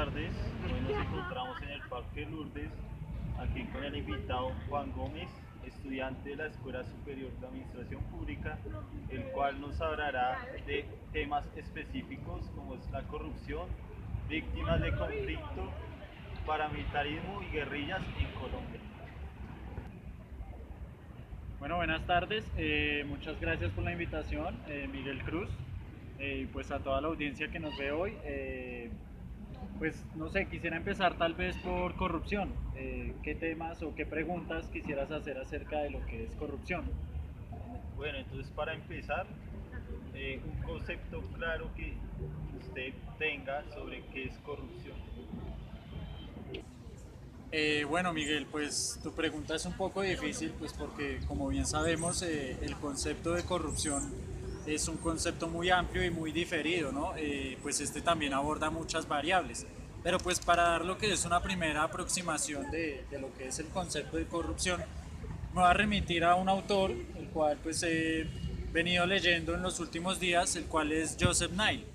tardes. Hoy nos encontramos en el Parque Lourdes, aquí con el invitado Juan Gómez, estudiante de la Escuela Superior de Administración Pública, el cual nos hablará de temas específicos como es la corrupción, víctimas de conflicto, paramilitarismo y guerrillas en Colombia. Bueno, buenas tardes. Muchas gracias por la invitación, Miguel Cruz, y pues a toda la audiencia que nos ve hoy. Pues no sé, quisiera empezar tal vez por corrupción. ¿Qué temas o qué preguntas quisieras hacer acerca de lo que es corrupción? Bueno, entonces para empezar, un concepto claro que usted tenga sobre qué es corrupción. Bueno, Miguel, pues tu pregunta es un poco difícil, pues porque como bien sabemos, el concepto de corrupción es un concepto muy amplio y muy diferido, ¿no? Pues este también aborda muchas variables. Pero pues para dar lo que es una primera aproximación de lo que es el concepto de corrupción, me voy a remitir a un autor, el cual pues he venido leyendo en los últimos días, el cual es Joseph Nye,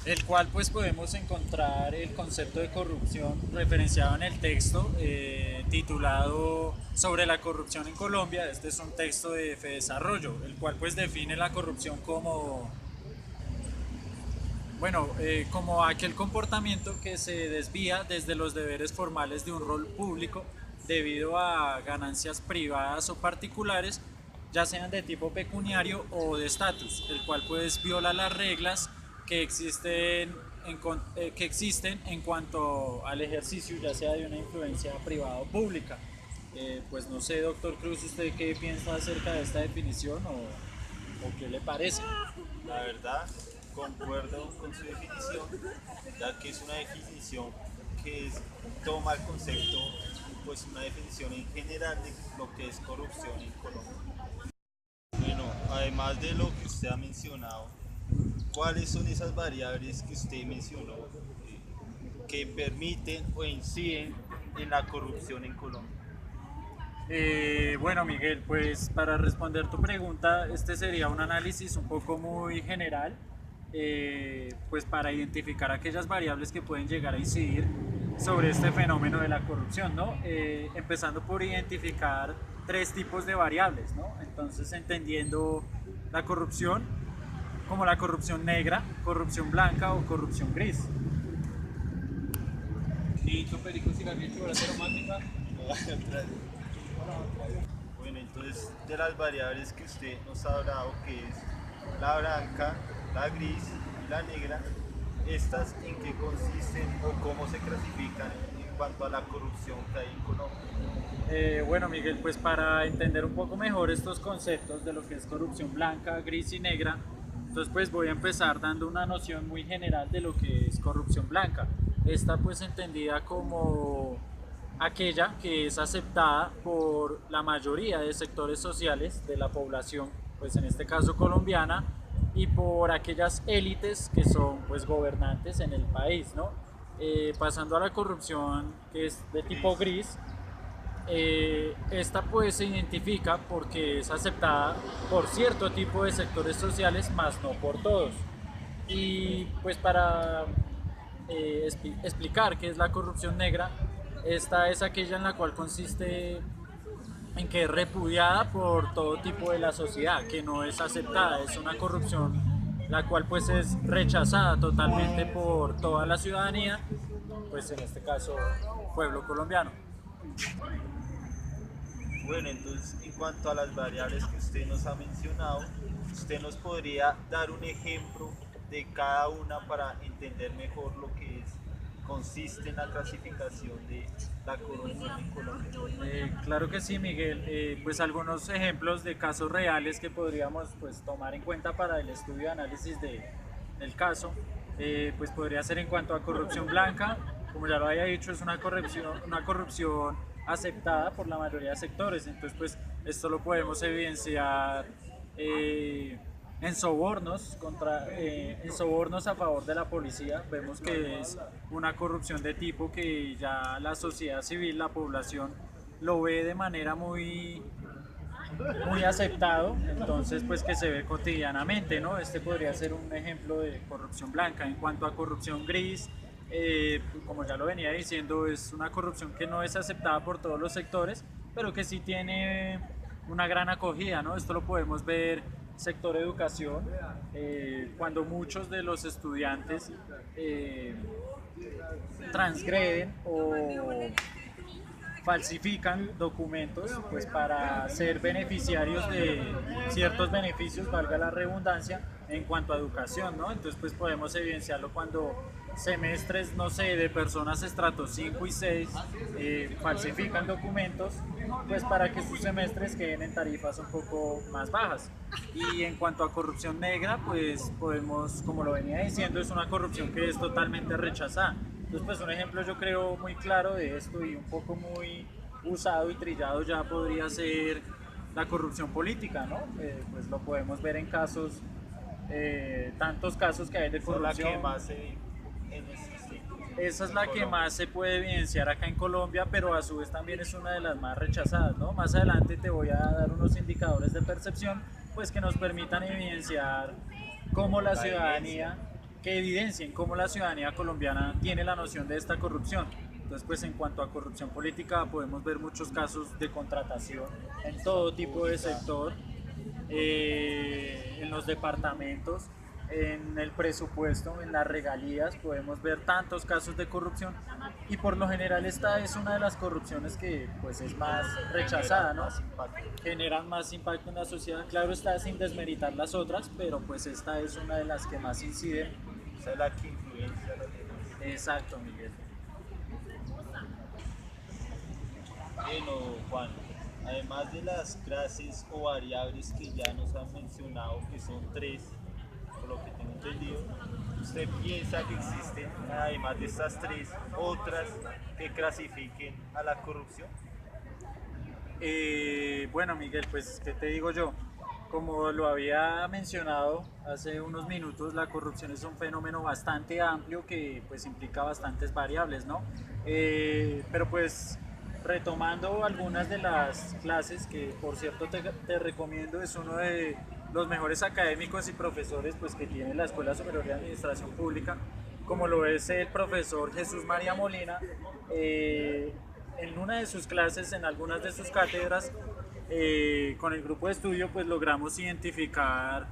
el cual pues podemos encontrar el concepto de corrupción referenciado en el texto titulado Sobre la corrupción en Colombia. Este es un texto de Desarrollo, el cual pues define la corrupción como, bueno, como aquel comportamiento que se desvía desde los deberes formales de un rol público debido a ganancias privadas o particulares, ya sean de tipo pecuniario o de estatus, el cual pues viola las reglas que existen en cuanto al ejercicio ya sea de una influencia privada o pública. Pues no sé, doctor Cruz, ¿usted qué piensa acerca de esta definición o qué le parece? La verdad, concuerdo con su definición, ya que es una definición toma el concepto, pues una definición en general de lo que es corrupción en Colombia. Bueno, además de lo que usted ha mencionado, ¿cuáles son esas variables que usted mencionó que permiten o inciden en la corrupción en Colombia? Bueno, Miguel, pues para responder tu pregunta, este sería un análisis un poco muy general, pues para identificar aquellas variables que pueden llegar a incidir sobre este fenómeno de la corrupción, ¿no? Empezando por identificar tres tipos de variables, ¿no? Entonces, entendiendo la corrupción como la corrupción negra, corrupción blanca o corrupción gris. Y tu perico cigarrillo, chocolate romántica. Bueno, entonces de las variables que usted nos ha hablado, que es la blanca, la gris y la negra, ¿estas en qué consisten o cómo se clasifican en cuanto a la corrupción que hay en Colombia? Bueno, Miguel, pues para entender un poco mejor estos conceptos de lo que es corrupción blanca, gris y negra, entonces pues voy a empezar dando una noción muy general de lo que es corrupción blanca. Esta pues entendida como aquella que es aceptada por la mayoría de sectores sociales de la población, pues en este caso colombiana, y por aquellas élites que son pues gobernantes en el país, ¿no? Pasando a la corrupción que es de tipo gris, esta pues se identifica porque es aceptada por cierto tipo de sectores sociales, más no por todos. Y pues para explicar qué es la corrupción negra, esta es aquella en la cual consiste en que es repudiada por todo tipo de la sociedad, que no es aceptada, es una corrupción la cual pues es rechazada totalmente por toda la ciudadanía, pues en este caso pueblo colombiano. Bueno, entonces en cuanto a las variables que usted nos ha mencionado, ¿usted nos podría dar un ejemplo de cada una para entender mejor lo que consiste en la clasificación de la corrupción en Colombia? Claro que sí, Miguel. Pues algunos ejemplos de casos reales que podríamos pues, tomar en cuenta para el estudio y análisis del caso, pues podría ser en cuanto a corrupción blanca, como ya lo había dicho, es una corrupción aceptada por la mayoría de sectores. Entonces, pues esto lo podemos evidenciar en sobornos en sobornos a favor de la policía. Vemos que es una corrupción de tipo que ya la sociedad civil, la población lo ve de manera muy aceptado, entonces pues que se ve cotidianamente, ¿no? Este podría ser un ejemplo de corrupción blanca. En cuanto a corrupción gris, como ya lo venía diciendo, es una corrupción que no es aceptada por todos los sectores, pero que sí tiene una gran acogida, ¿no? Esto lo podemos ver sector educación, cuando muchos de los estudiantes transgreden o falsifican documentos pues para ser beneficiarios de ciertos beneficios, valga la redundancia, en cuanto a educación, ¿no? Entonces pues podemos evidenciarlo cuando semestres, no sé, de personas estratos 5 y 6 falsifican documentos pues para que sus semestres queden en tarifas un poco más bajas. Y en cuanto a corrupción negra, pues podemos, como lo venía diciendo, es una corrupción que es totalmente rechazada. Entonces, pues un ejemplo yo creo muy claro de esto y un poco muy usado y trillado ya podría ser la corrupción política, ¿no? Pues lo podemos ver en casos, tantos casos que hay de Esa es la corrupción. que más se ve en este Esa es la que más se puede evidenciar acá en Colombia, pero a su vez también es una de las más rechazadas, ¿no? Más adelante te voy a dar unos indicadores de percepción, pues que nos permitan evidenciar cómo la ciudadanía, que evidencien cómo la ciudadanía colombiana tiene la noción de esta corrupción. Entonces, pues en cuanto a corrupción política, podemos ver muchos casos de contratación en todo tipo de sector, en los departamentos, en el presupuesto, en las regalías, podemos ver tantos casos de corrupción y por lo general esta es una de las corrupciones que pues es más rechazada, ¿no? Generan más impacto en la sociedad, claro está sin desmeritar las otras, pero pues esta es una de las que más inciden. Esa es la que influencia a los demás. Exacto, Miguel. Bueno, Juan, además de las clases o variables que ya nos han mencionado, que son tres, por lo que tengo entendido, ¿usted piensa que existen, además de estas tres, otras que clasifiquen a la corrupción? Bueno, Miguel, pues, ¿qué te digo yo? Como lo había mencionado hace unos minutos, la corrupción es un fenómeno bastante amplio que pues implica bastantes variables, ¿no? Pero pues retomando algunas de las clases que por cierto te recomiendo, es uno de los mejores académicos y profesores pues que tiene la Escuela Superior de Administración Pública, como lo es el profesor Jesús María Molina. En una de sus clases, en algunas de sus cátedras, con el grupo de estudio pues logramos identificar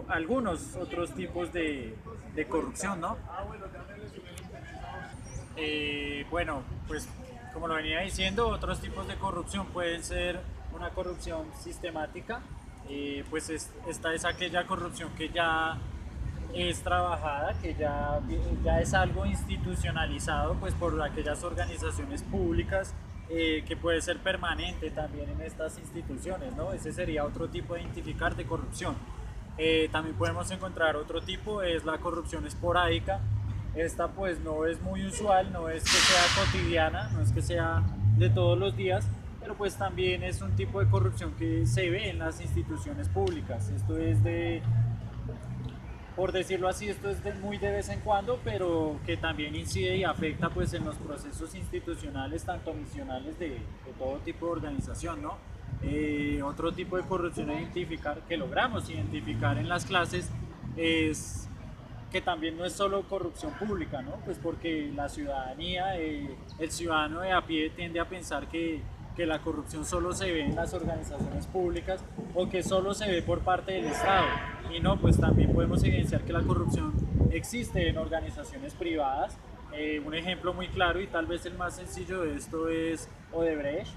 algunos otros tipos de corrupción, ¿no? Bueno, pues como lo venía diciendo, otros tipos de corrupción pueden ser una corrupción sistemática, pues esta es aquella corrupción que ya es trabajada, que ya es algo institucionalizado pues por aquellas organizaciones públicas, que puede ser permanente también en estas instituciones, ¿no? Ese sería otro tipo de identificar de corrupción. También podemos encontrar otro tipo, es la corrupción esporádica. Esta pues no es muy usual, no es que sea cotidiana, no es que sea de todos los días, pero pues también es un tipo de corrupción que se ve en las instituciones públicas. Esto es por decirlo así, esto es muy de vez en cuando, pero que también incide y afecta pues en los procesos institucionales, tanto misionales de todo tipo de organización, ¿no? Otro tipo de corrupción a identificar, que logramos identificar en las clases, es que también no es solo corrupción pública, ¿no? Pues porque la ciudadanía, el ciudadano de a pie tiende a pensar que la corrupción solo se ve en las organizaciones públicas o que solo se ve por parte del Estado. Y no, pues también podemos evidenciar que la corrupción existe en organizaciones privadas. Un ejemplo muy claro y tal vez el más sencillo de esto es Odebrecht.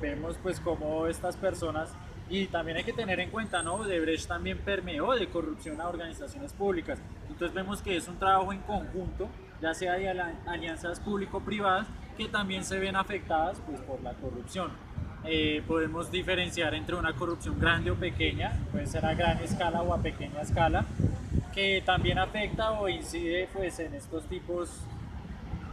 Vemos pues cómo estas personas, y también hay que tener en cuenta, ¿no? Odebrecht también permeó de corrupción a organizaciones públicas. Entonces vemos que es un trabajo en conjunto, ya sea de alianzas público-privadas, que también se ven afectadas pues, por la corrupción. Podemos diferenciar entre una corrupción grande o pequeña, puede ser a gran escala o a pequeña escala, que también afecta o incide pues, en estos tipos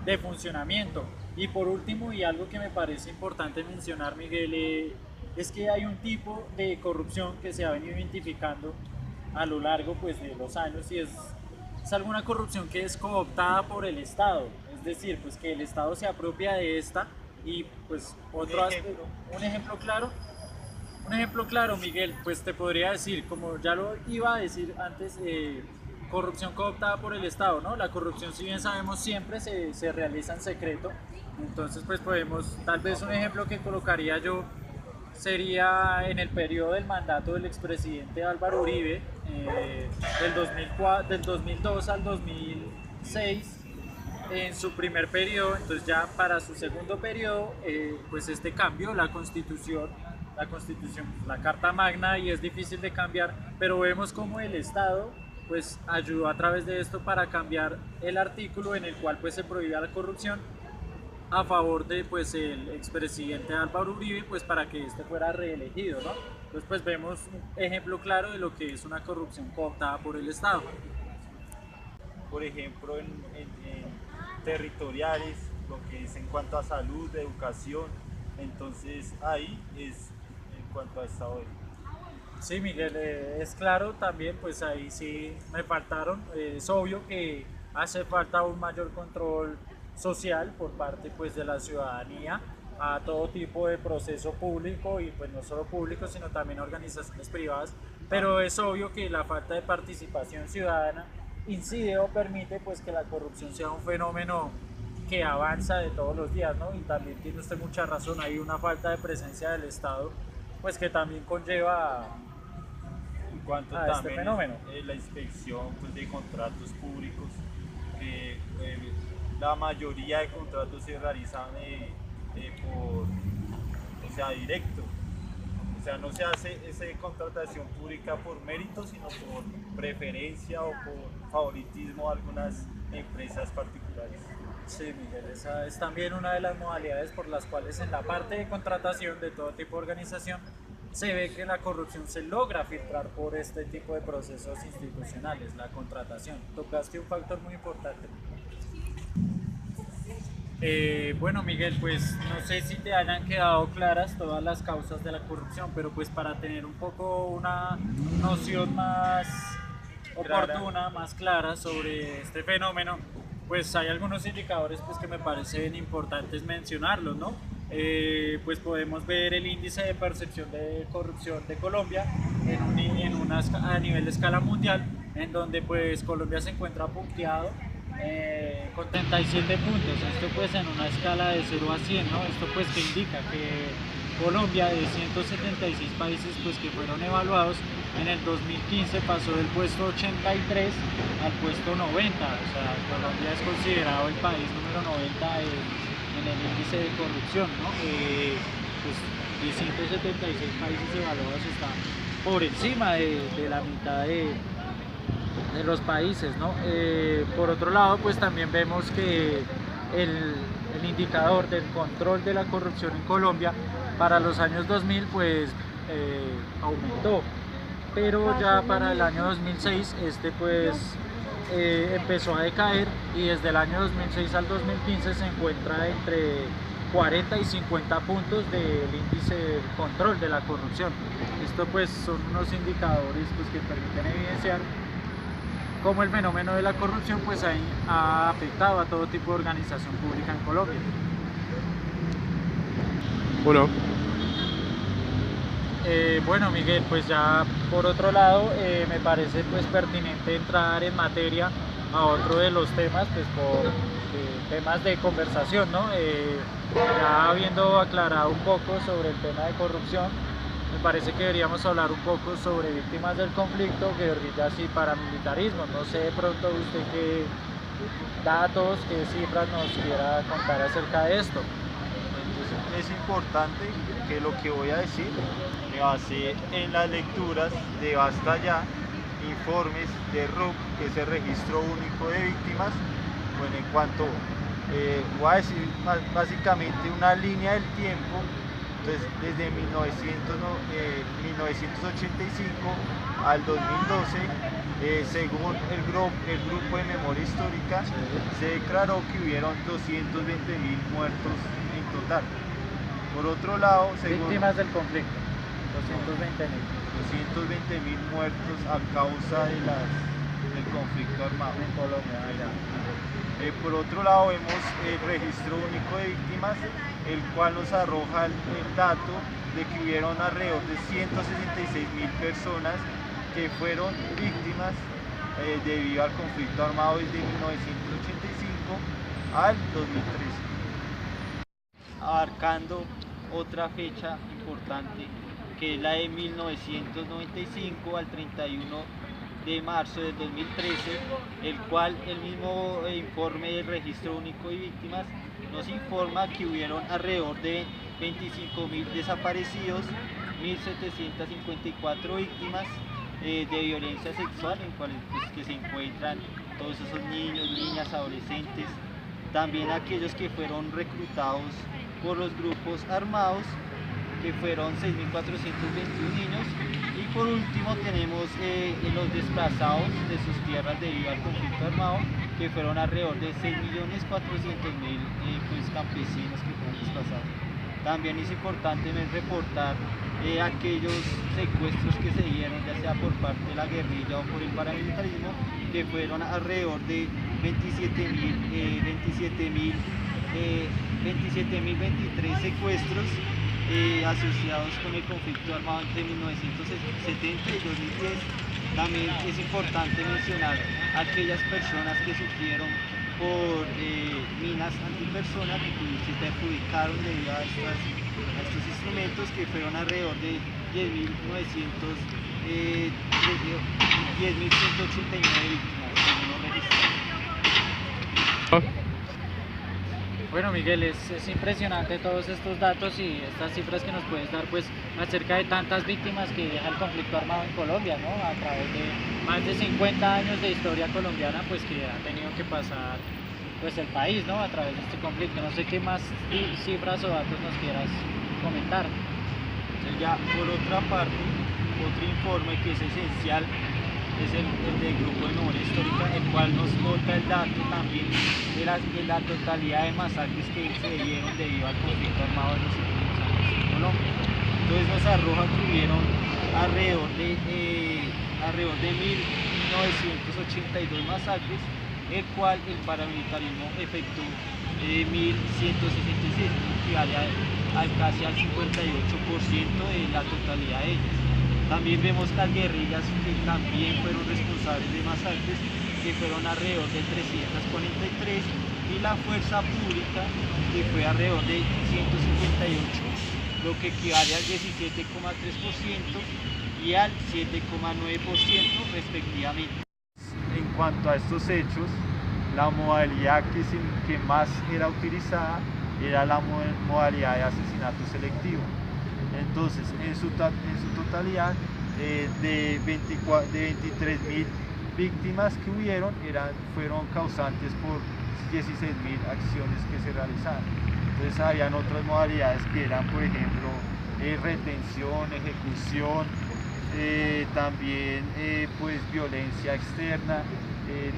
de funcionamiento. Y por último, y algo que me parece importante mencionar, Miguel, es que hay un tipo de corrupción que se ha venido identificando a lo largo pues, de los años y es alguna corrupción que es cooptada por el Estado, es decir, pues que el Estado se apropia de esta y pues un ejemplo claro, Miguel, pues te podría decir, como ya lo iba a decir antes, corrupción cooptada por el Estado, ¿no? La corrupción, si bien sabemos, siempre se realiza en secreto. Entonces, pues podemos, tal vez un ejemplo que colocaría yo sería en el periodo del mandato del expresidente Álvaro Uribe, del 2002 al 2006, en su primer periodo. Entonces ya para su segundo periodo, pues este cambió la constitución, la Carta Magna, y es difícil de cambiar, pero vemos como el Estado pues ayudó a través de esto para cambiar el artículo en el cual pues se prohibía la corrupción a favor de pues el expresidente Álvaro Uribe, pues para que este fuera reelegido, ¿no? Entonces pues vemos un ejemplo claro de lo que es una corrupción cooptada por el Estado. Por ejemplo, en territoriales, lo que es en cuanto a salud, educación, entonces ahí es en cuanto a Estado de... Sí, Miguel, es claro también, pues ahí sí me faltaron. Es obvio que hace falta un mayor control social por parte pues de la ciudadanía a todo tipo de proceso público, y pues no solo público sino también organizaciones privadas, pero es obvio que la falta de participación ciudadana incide o permite pues que la corrupción sea un fenómeno que avanza de todos los días, ¿no? Y también tiene usted mucha razón, hay una falta de presencia del Estado pues que también conlleva En cuanto a este también fenómeno. la inspección pues, de contratos públicos, que la mayoría de contratos se realizan o sea, directo. O sea, no se hace esa contratación pública por mérito, sino por preferencia o por favoritismo a algunas empresas particulares. Sí, Miguel, esa es también una de las modalidades por las cuales en la parte de contratación de todo tipo de organización se ve que la corrupción se logra filtrar por este tipo de procesos institucionales, la contratación. Tocaste un factor muy importante. Bueno, Miguel, pues no sé si te hayan quedado claras todas las causas de la corrupción, pero pues para tener un poco una noción más oportuna, más clara sobre este fenómeno, pues hay algunos indicadores pues que me parecen importantes mencionarlos, ¿no? Pues podemos ver el índice de percepción de corrupción de Colombia a nivel de escala mundial, en donde pues Colombia se encuentra punteado con 37 puntos. Esto pues en una escala de 0 a 100, ¿no? Esto pues que indica que Colombia, de 176 países pues que fueron evaluados, en el 2015 pasó del puesto 83 al puesto 90. O sea, Colombia es considerado el país número 90 en el índice de corrupción, ¿no? Pues de 176 países evaluados está por encima de la mitad de los países, ¿no? Por otro lado, pues también vemos que el indicador del control de la corrupción en Colombia para los años 2000 pues aumentó, pero ya para el año 2006 este pues empezó a decaer, y desde el año 2006 al 2015 se encuentra entre 40 y 50 puntos del índice de control de la corrupción. Esto pues son unos indicadores pues que permiten evidenciar cómo el fenómeno de la corrupción pues ha afectado a todo tipo de organización pública en Colombia. Bueno. Bueno, Miguel, pues ya por otro lado me parece pues pertinente entrar en materia a otro de los temas, pues por temas de conversación, ¿no? Ya habiendo aclarado un poco sobre el tema de corrupción, me parece que deberíamos hablar un poco sobre víctimas del conflicto, guerrillas y paramilitarismo. No sé de pronto usted qué datos, qué cifras nos quiera contar acerca de esto. Entonces, es importante que lo que voy a decir me base en las lecturas de Basta Ya, informes de RUC, que es el registro único de víctimas. Bueno, en cuanto voy a decir básicamente una línea del tiempo. Entonces, desde 1985 al 2012, según el grupo de memoria histórica, se declaró que hubieron 220.000 muertos en total. Por otro lado, según víctimas del conflicto, 220.000 muertos a causa de del conflicto armado en Colombia. Por otro lado, vemos el registro único de víctimas, el cual nos arroja el dato de que hubieron alrededor de 166.000 personas que fueron víctimas debido al conflicto armado desde 1985 al 2013. Abarcando otra fecha importante, que es la de 1995 al 31 de marzo del 2013, el cual el mismo informe del Registro Único de Víctimas nos informa que hubieron alrededor de 25.000 desaparecidos, 1.754 víctimas de violencia sexual, en cuales pues, que se encuentran todos esos niños, niñas, adolescentes, también aquellos que fueron reclutados por los grupos armados, que fueron 6.421 niños, y por último tenemos los desplazados de sus tierras debido al conflicto armado, que fueron alrededor de 6.400.000 pues, campesinos que fueron desplazados. También es importante reportar aquellos secuestros que se dieron, ya sea por parte de la guerrilla o por el paramilitarismo, que fueron alrededor de 27.023 secuestros asociados con el conflicto armado entre 1970 y 2010. También es importante mencionar aquellas personas que sufrieron por minas antipersona, que se perjudicaron debido a estos instrumentos, que fueron alrededor de 10.189 víctimas, según lo registrado. Bueno, Miguel, es impresionante todos estos datos y estas cifras que nos puedes dar pues acerca de tantas víctimas que deja el conflicto armado en Colombia, ¿no? A través de más de 50 años de historia colombiana, pues que ha tenido que pasar pues el país, ¿no? A través de este conflicto. No sé qué más cifras o datos nos quieras comentar. Ya por otra parte, otro informe que es esencial es el del Grupo de Memoria Histórica, el cual nos bota el dato también de la totalidad de masacres que se dieron debido al conflicto armado de los últimos años en Colombia. Entonces nos arroja que hubieron alrededor de 1.982 masacres, el cual el paramilitarismo efectuó 1.166, que equivale casi al 58% de la totalidad de ellas. También vemos las guerrillas que también fueron responsables de masacres, que fueron alrededor de 343, y la fuerza pública, que fue alrededor de 158, lo que equivale al 17,3% y al 7,9% respectivamente. En cuanto a estos hechos, la modalidad que más era utilizada era la modalidad de asesinato selectivo. Entonces, en su totalidad, de 23.000 víctimas que fueron causantes por 16.000 acciones que se realizaron. Entonces, habían otras modalidades que eran, por ejemplo, retención, ejecución, también pues, violencia externa, en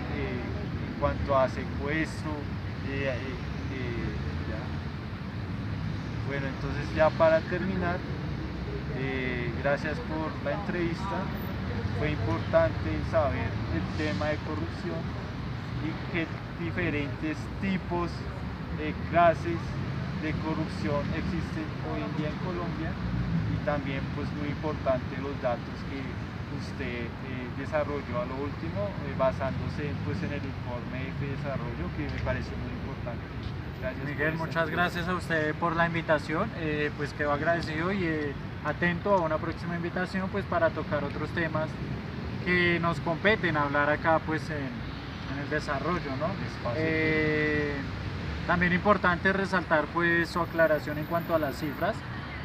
cuanto a secuestro. Bueno, entonces ya para terminar, gracias por la entrevista. Fue importante saber el tema de corrupción y qué diferentes tipos de clases de corrupción existen hoy en día en Colombia, y también pues muy importante los datos que usted desarrolló a lo último, basándose pues en el informe de desarrollo, que me parece muy importante. Gracias, Miguel, muchas gracias a usted por la invitación, pues quedo agradecido y atento a una próxima invitación pues para tocar otros temas que nos competen hablar acá pues en el desarrollo, ¿no? También importante resaltar pues su aclaración en cuanto a las cifras.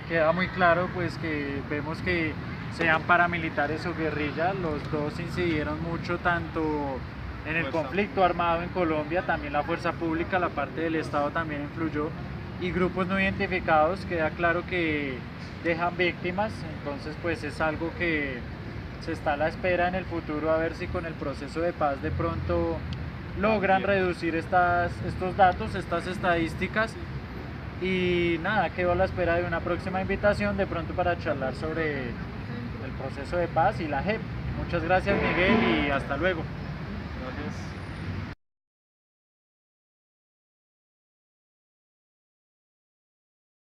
Queda muy claro pues que vemos que sean paramilitares o guerrilla, los dos incidieron mucho tanto en el conflicto armado en Colombia, también la fuerza pública, la parte del Estado también influyó, y grupos no identificados, queda claro que dejan víctimas. Entonces pues es algo que se está a la espera en el futuro, a ver si con el proceso de paz de pronto logran reducir estos datos, estas estadísticas. Y nada, quedo a la espera de una próxima invitación de pronto para charlar sobre el proceso de paz y la JEP. Muchas gracias, Miguel, y hasta luego.